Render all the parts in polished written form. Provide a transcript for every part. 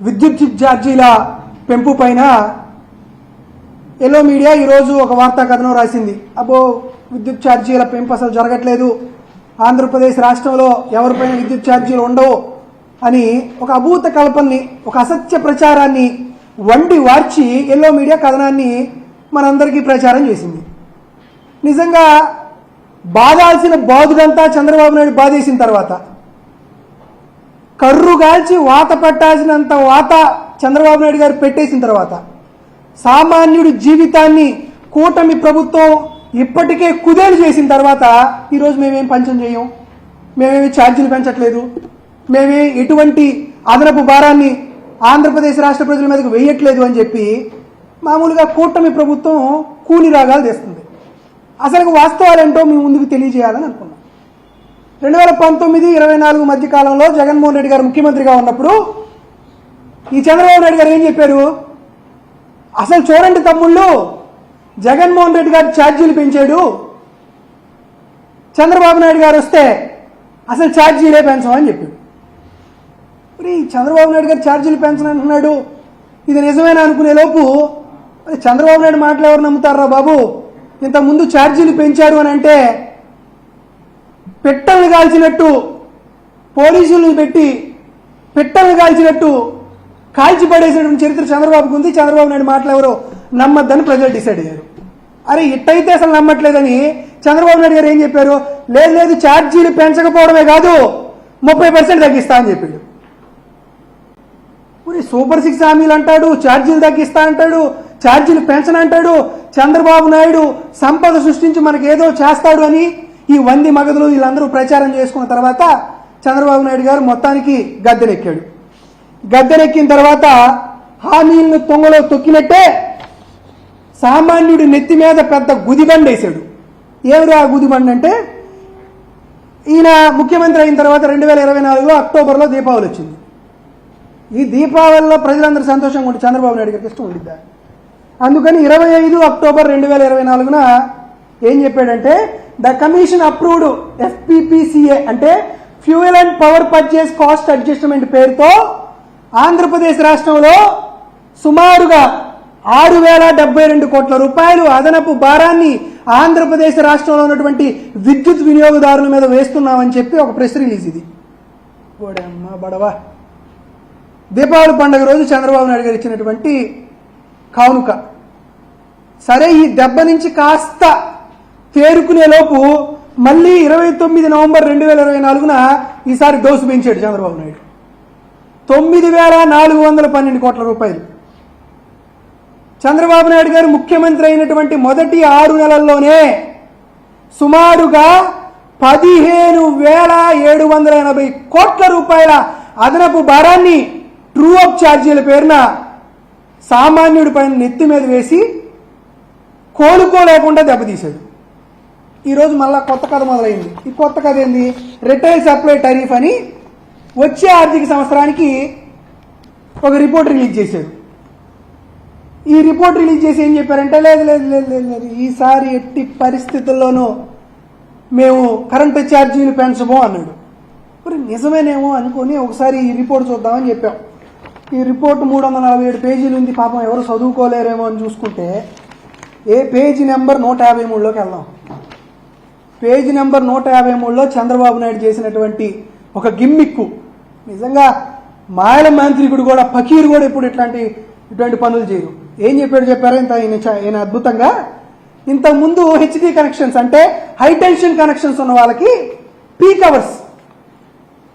విద్యుత్ ఛార్జీల పెంపు పైన ఎల్లో మీడియా ఈరోజు ఒక వార్తా కథనం రాసింది. అబ్బో విద్యుత్ ఛార్జీల పెంపు అసలు జరగట్లేదు, ఆంధ్రప్రదేశ్ రాష్ట్రంలో ఎవరిపైన విద్యుత్ ఛార్జీలు ఉండవు అని ఒక అభూత కల్పనని, ఒక అసత్య ప్రచారాన్ని వండి వార్చి ఎల్లో మీడియా కథనాన్ని మనందరికీ ప్రచారం చేసింది. నిజంగా బాధాల్సిన బాధుడంతా చంద్రబాబు నాయుడు బాధేసిన తర్వాత, కర్రుగాల్చి వాత పట్టాల్సినంత వాత చంద్రబాబు నాయుడు గారు పెట్టేసిన తర్వాత, సామాన్యుడి జీవితాన్ని కూటమి ప్రభుత్వం ఇప్పటికే కుదేలు చేసిన తర్వాత ఈరోజు మేమేం పంచం చేయం, మేమేమి ఛార్జీలు పెంచట్లేదు, మేమే ఎటువంటి అదనపు భారాన్ని ఆంధ్రప్రదేశ్ రాష్ట్ర ప్రజల మీదకు వేయట్లేదు అని చెప్పి మామూలుగా కూటమి ప్రభుత్వం కూని రాగాలు తెస్తుంది. అసలు వాస్తవాలేంటో మీ ముందుకు తెలియజేయాలని అనుకున్నాం. 2019-24 మధ్య కాలంలో జగన్మోహన్ రెడ్డి గారు ముఖ్యమంత్రిగా ఉన్నప్పుడు ఈ చంద్రబాబు నాయుడు గారు ఏం చెప్పారు? అసలు చూడండి తమ్ముళ్ళు, జగన్మోహన్ రెడ్డి గారు ఛార్జీలు పెంచాడు, చంద్రబాబు నాయుడు గారు వస్తే అసలు ఛార్జీలే పెంచమని చెప్పాడు. మరి చంద్రబాబు నాయుడు గారు ఛార్జీలు పెంచనంటున్నాడు, ఇది నిజమేనా అనుకునే లోపు చంద్రబాబు నాయుడు మాటలు ఎవరు నమ్ముతారా బాబు? ఇంతకుముందు ఛార్జీలు పెంచారు అని అంటే పెట్టలను కాల్చినట్టు, పోలీసులను పెట్టి పెట్టలను కాల్చినట్టు కాల్చి పడేసినటువంటి చరిత్ర చంద్రబాబుకు ఉంది. చంద్రబాబు నాయుడు మాటలు ఎవరో నమ్మద్దని ప్రజలు డిసైడ్ అయ్యారు. అరే ఇట్టయితే అసలు నమ్మట్లేదని చంద్రబాబు నాయుడు గారు ఏం చెప్పారు? లేదు ఛార్జీలు పెంచకపోవడమే కాదు 30% తగ్గిస్తా అని చెప్పాడు. సూపర్ 6 హామీలు అంటాడు, ఛార్జీలు తగ్గిస్తా అంటాడు, ఛార్జీలు పెంచనంటాడు. చంద్రబాబు నాయుడు సంపద సృష్టించి మనకి ఏదో చేస్తాడు అని ఈ వంది మగధులు వీళ్ళందరూ ప్రచారం చేసుకున్న తర్వాత చంద్రబాబు నాయుడు గారు మొత్తానికి గద్దెనెక్కాడు. గద్దెనెక్కిన తర్వాత హామీలను తొంగలో తొక్కినట్టే సామాన్యుడి నెత్తి మీద పెద్ద గుదిబండ వేశాడు. ఏమిరా ఆ గుదిబండ అంటే, ఈయన ముఖ్యమంత్రి అయిన తర్వాత 2024 అక్టోబర్లో దీపావళి వచ్చింది. ఈ దీపావళిలో ప్రజలందరూ సంతోషంగా ఉంటే చంద్రబాబు నాయుడు గారికి ఇష్టం ఉండిద్దా? అందుకని 25 అక్టోబర్ 2024 ఏం చెప్పాడంటే, ద కమిషన్ అప్రూవ్డ్ FPPCA అంటే fuel and power purchase cost adjustment పేరుతో ఆంధ్రప్రదేశ్ రాష్ట్రంలో సుమారుగా 6,072 కోట్ల రూపాయలు అదనపు భారాన్ని ఆంధ్రప్రదేశ్ రాష్ట్రంలో ఉన్నటువంటి విద్యుత్ వినియోగదారుల మీద వేస్తున్నామని చెప్పి ఒక ప్రెస్ రిలీజ్. ఇది ఓడమ్మ బడవా, దీపావళి పండుగ రోజు చంద్రబాబు నాయుడు గారు ఇచ్చినటువంటి కానుక. సరే, ఈ దెబ్బ నుంచి కాస్త తేరుకునే లోపు మళ్ళీ 29 నవంబర్ 2024 ఈసారి డోసు పెంచాడు చంద్రబాబు నాయుడు. 9,412 కోట్ల రూపాయలు. చంద్రబాబు నాయుడు గారు ముఖ్యమంత్రి అయినటువంటి మొదటి 6 నెలల్లోనే సుమారుగా 15,780 కోట్ల రూపాయల అదనపు భారాన్ని ట్రూ అప్ ఛార్జీల పేరున సామాన్యుడి పైన నెత్తి మీద వేసి కోలుకోలేకుండా దెబ్బతీశాడు. ఈరోజు మళ్ళా కొత్త కథ మొదలైంది. ఈ కొత్త కథ ఏంది? రిటైల్ సప్లై టరీఫ్ అని వచ్చే ఆర్థిక సంవత్సరానికి ఒక రిపోర్ట్ రిలీజ్ చేశారు. ఈ రిపోర్ట్ రిలీజ్ చేసి ఏం చెప్పారంటే, లేదు ఈసారి ఎట్టి పరిస్థితుల్లోనూ మేము కరెంటు ఛార్జీలు పెంచము అన్నాడు. మరి నిజమేనేమో అనుకుని ఒకసారి ఈ రిపోర్ట్ చూద్దామని చెప్పాం. ఈ రిపోర్ట్ 347 పేజీలు ఉంది. పాపం ఎవరు చదువుకోలేరేమో అని చూసుకుంటే పేజీ నెంబర్ 153లోకి వెళ్దాం. పేజీ నెంబర్ 153లో చంద్రబాబు నాయుడు చేసినటువంటి ఒక గిమ్మిక్కు, నిజంగా మాయల మాంత్రికుడు కూడా, ఫకీరు కూడా ఇప్పుడు ఇటువంటి పనులు చేయరు. ఏం చెప్పారు ఈయన అద్భుతంగా, ఇంతకుముందు హెచ్డి కనెక్షన్స్ అంటే హై టెన్షన్ కనెక్షన్స్ ఉన్న వాళ్ళకి పీక్ అవర్స్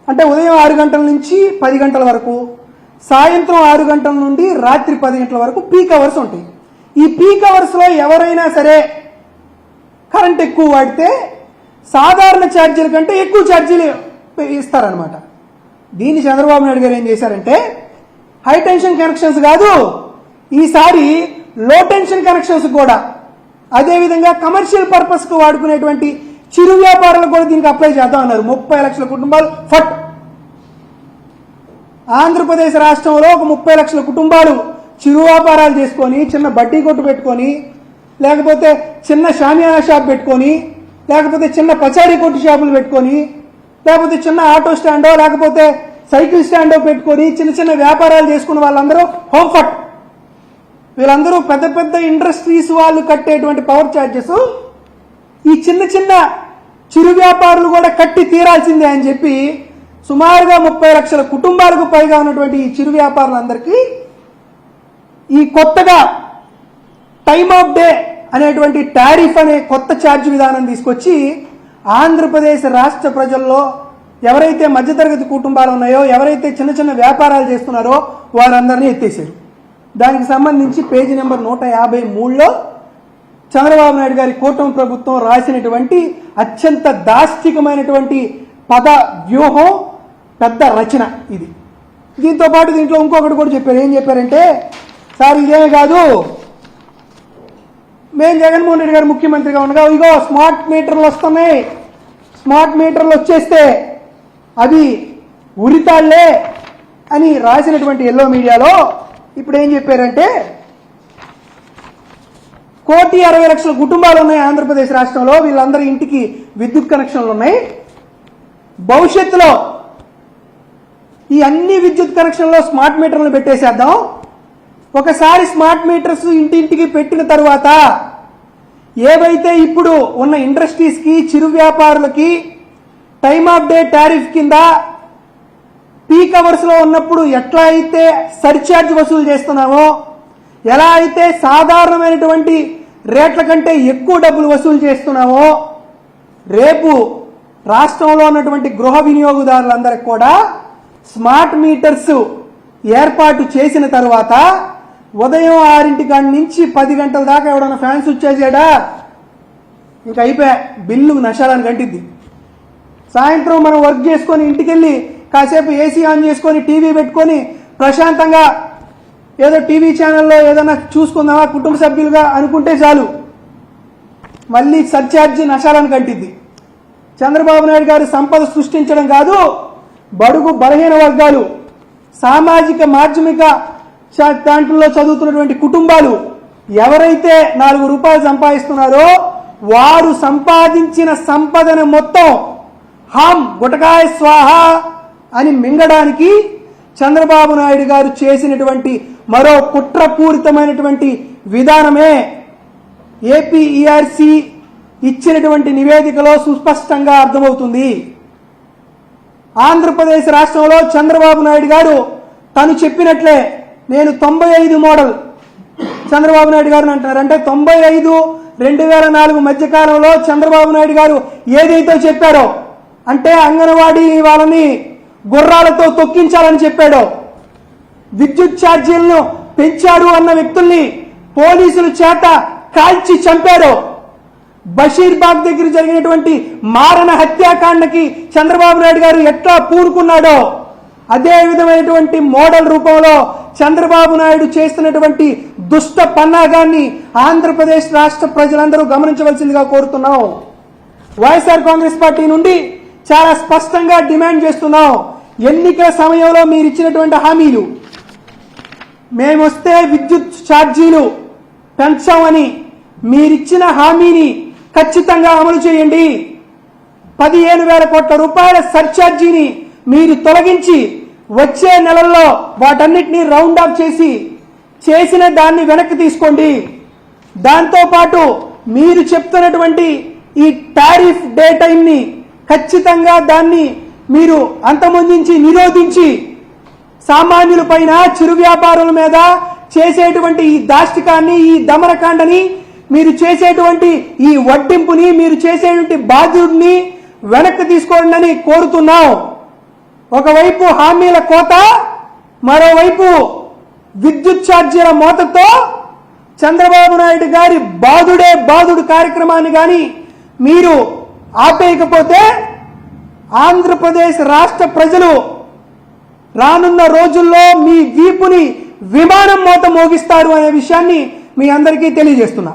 అంటే ఉదయం 6 గంటల నుంచి 10 గంటల వరకు, సాయంత్రం 6 గంటల నుండి రాత్రి 10 గంటల వరకు పీక్ అవర్స్ ఉంటాయి. ఈ పీక్ అవర్స్లో ఎవరైనా సరే కరెంట్ ఎక్కువ వాడితే సాధారణ ఛార్జీల కంటే ఎక్కువ ఛార్జీలు ఇస్తారనమాట. దీన్ని చంద్రబాబు నాయుడు గారు ఏం చేశారంటే, హై టెన్షన్ కనెక్షన్స్ కాదు, ఈసారి లో టెన్షన్ కనెక్షన్స్ కూడా, అదేవిధంగా కమర్షియల్ పర్పస్కు వాడుకునేటువంటి చిరు వ్యాపారాలకు కూడా దీనికి అప్లై చేద్దాం అన్నారు. 30 లక్షల కుటుంబాలు ఫట్. ఆంధ్రప్రదేశ్ రాష్ట్రంలో ఒక 30 లక్షల కుటుంబాలు చిరు వ్యాపారాలు చేసుకొని, చిన్న బడ్డీ కొట్టు పెట్టుకొని, లేకపోతే చిన్న షామియానా షాప్ పెట్టుకొని, లేకపోతే చిన్న పచారీ కొట్టు షాపులు పెట్టుకొని, లేకపోతే చిన్న ఆటో స్టాండో, లేకపోతే సైకిల్ స్టాండ్ పెట్టుకొని చిన్న చిన్న వ్యాపారాలు చేసుకున్న వాళ్ళందరూ హోంఫర్ట్, వీళ్ళందరూ పెద్ద పెద్ద ఇండస్ట్రీస్ వాళ్ళు కట్టేటువంటి పవర్ ఛార్జెస్ ఈ చిన్న చిన్న చిరు వ్యాపారులు కూడా కట్టి తీరాల్సిందే అని చెప్పి సుమారుగా 30 లక్షల కుటుంబాలకు పైగా ఉన్నటువంటి ఈ చిరు వ్యాపారులందరికీ ఈ కొత్తగా టైమ్ ఆఫ్ డే అనేటువంటి టారిఫ్ అనే కొత్త ఛార్జ్ విధానం తీసుకొచ్చి ఆంధ్రప్రదేశ్ రాష్ట్ర ప్రజల్లో ఎవరైతే మధ్యతరగతి కుటుంబాలు ఉన్నాయో, ఎవరైతే చిన్న చిన్న వ్యాపారాలు చేస్తున్నారో వారందరినీ ఎత్తేసారు. దానికి సంబంధించి పేజీ నెంబర్ 153లో చంద్రబాబు నాయుడు గారి కూటమి ప్రభుత్వం రాసినటువంటి అత్యంత దాష్టికమైనటువంటి పద వ్యూహం, పెద్ద రచన ఇది. దీంతో పాటు దీంట్లో ఇంకొకటి కూడా చెప్పారు. ఏం చెప్పారంటే, సార్ ఇదేమే కాదు, మేము జగన్మోహన్ రెడ్డి గారు ముఖ్యమంత్రిగా ఉండగా ఇగో స్మార్ట్ మీటర్లు వస్తున్నాయి, స్మార్ట్ మీటర్లు వచ్చేస్తే అవి ఉరితాళ్లే అని రాసినటువంటి ఎల్లో మీడియాలో ఇప్పుడు ఏం చెప్పారంటే, 1,60,00,000 కుటుంబాలు ఉన్నాయి ఆంధ్రప్రదేశ్ రాష్ట్రంలో, వీళ్ళందరి ఇంటికి విద్యుత్ కనెక్షన్లు ఉన్నాయి. భవిష్యత్తులో ఈ అన్ని విద్యుత్ కనెక్షన్లో స్మార్ట్ మీటర్లు పెట్టేసేద్దాం. ఒకసారి స్మార్ట్ మీటర్స్ ఇంటింటికి పెట్టిన తర్వాత ఏవైతే ఇప్పుడు ఉన్న ఇండస్ట్రీస్ కి, చిరు వ్యాపారులకి టైమ్ ఆఫ్ డే టారిఫ్ కింద పీక్ అవర్స్ లో ఉన్నప్పుడు ఎట్లా అయితే సర్ఛార్జ్ వసూలు చేస్తున్నామో, ఎలా అయితే సాధారణమైనటువంటి రేట్ల కంటే ఎక్కువ డబ్బులు వసూలు చేస్తున్నామో, రేపు రాష్ట్రంలో ఉన్నటువంటి గృహ వినియోగదారులందరికీ కూడా స్మార్ట్ మీటర్స్ ఏర్పాటు చేసిన తర్వాత ఉదయం 6 గంటల నుంచి 10 గంటల దాకా ఎవడన్నా ఫ్యాన్ స్విచ్ చేసాడా ఇంకా అయిపోయా, బిల్లు నష్టాలను కంటిద్ది. సాయంత్రం మనం వర్క్ చేసుకొని ఇంటికెళ్ళి కాసేపు ఏసీ ఆన్ చేసుకొని టీవీ పెట్టుకొని ప్రశాంతంగా ఏదో టీవీ ఛానల్లో ఏదైనా చూసుకుందామా కుటుంబ సభ్యులుగా అనుకుంటే చాలు, మళ్ళీ సర్ఛార్జీ నష్టాలను కంటిద్ది. చంద్రబాబు నాయుడు గారు సంపద సృష్టించడం కాదు, బడుగు బలహీన వర్గాలు, సామాజిక మాధ్యమిక దాంట్లో చదువుతున్నటువంటి కుటుంబాలు ఎవరైతే 4 రూపాయలు సంపాదిస్తున్నారో వారు సంపాదించిన సంపదను మొత్తం హాం గుటకాయ స్వాహ అని మింగడానికి చంద్రబాబు నాయుడు గారు చేసినటువంటి మరో కుట్రపూరితమైనటువంటి విధానమే ఏపీఈఆర్సీ ఇచ్చినటువంటి నివేదికలో సుస్పష్టంగా అర్థమవుతుంది. ఆంధ్రప్రదేశ్ రాష్ట్రంలో చంద్రబాబు నాయుడు గారు తను చెప్పినట్లే, నేను 95 మోడల్ చంద్రబాబు నాయుడు గారు అంటున్నారు. అంటే 95, 2004 మధ్యకాలంలో చంద్రబాబు నాయుడు గారు ఏదైతే చెప్పారో, అంటే అంగన్వాడీ వాళ్ళని గుర్రాలతో తొక్కించాలని చెప్పాడో, విద్యుత్ ఛార్జీలను పెంచారు అన్న వ్యక్తుల్ని పోలీసుల చేత కాల్చి చంపారో, బషీర్బాగ్ దగ్గర జరిగినటువంటి మారణ హత్యాకాండకి చంద్రబాబు నాయుడు గారు ఎట్లా పూనుకున్నాడో అదే విధమైనటువంటి మోడల్ రూపంలో చంద్రబాబు నాయుడు చేస్తున్నటువంటి దుష్ట పన్నాగాన్ని ఆంధ్రప్రదేశ్ రాష్ట్ర ప్రజలందరూ గమనించవలసిందిగా కోరుతున్నాం. వైఎస్ఆర్ కాంగ్రెస్ పార్టీ నుండి చాలా స్పష్టంగా డిమాండ్ చేస్తున్నాం. ఎన్నికల సమయంలో మీరు ఇచ్చినటువంటి హామీలు, మేమొస్తే విద్యుత్ ఛార్జీలు పెంచామని మీరిచ్చిన హామీని ఖచ్చితంగా అమలు చేయండి. 15,000 కోట్ల రూపాయల సర్ఛార్జీని మీరు తొలగించి వచ్చే నెలల్లో వాటన్నిటినీ రౌండ్ ఆఫ్ చేసి చేసిన దాన్ని వెనక్కి తీసుకోండి. దాంతో పాటు మీరు చెప్తున్నటువంటి ఈ టారిఫ్ డే టైం ని ఖచ్చితంగా దాన్ని మీరు అంతమొందించి నిరోధించి సామాన్యుల పైన, చిరు వ్యాపారుల మీద చేసేటువంటి ఈ దాష్టికాన్ని, ఈ దమనకాండని, మీరు చేసేటువంటి ఈ వడ్డింపుని, మీరు చేసేటువంటి బాధ్యుడిని వెనక్కి తీసుకోండి కోరుతున్నాం. ఒకవైపు హామీల కోత, మరోవైపు విద్యుత్ ఛార్జీల మోతతో చంద్రబాబు నాయుడు గారి బాదుడే బాదుడు కార్యక్రమాన్ని గాని మీరు ఆపేయకపోతే ఆంధ్రప్రదేశ్ రాష్ట్ర ప్రజలు రానున్న రోజుల్లో మీ వీపుని విమానం మోత మోగిస్తారు అనే విషయాన్ని మీ అందరికీ తెలియజేస్తున్నా.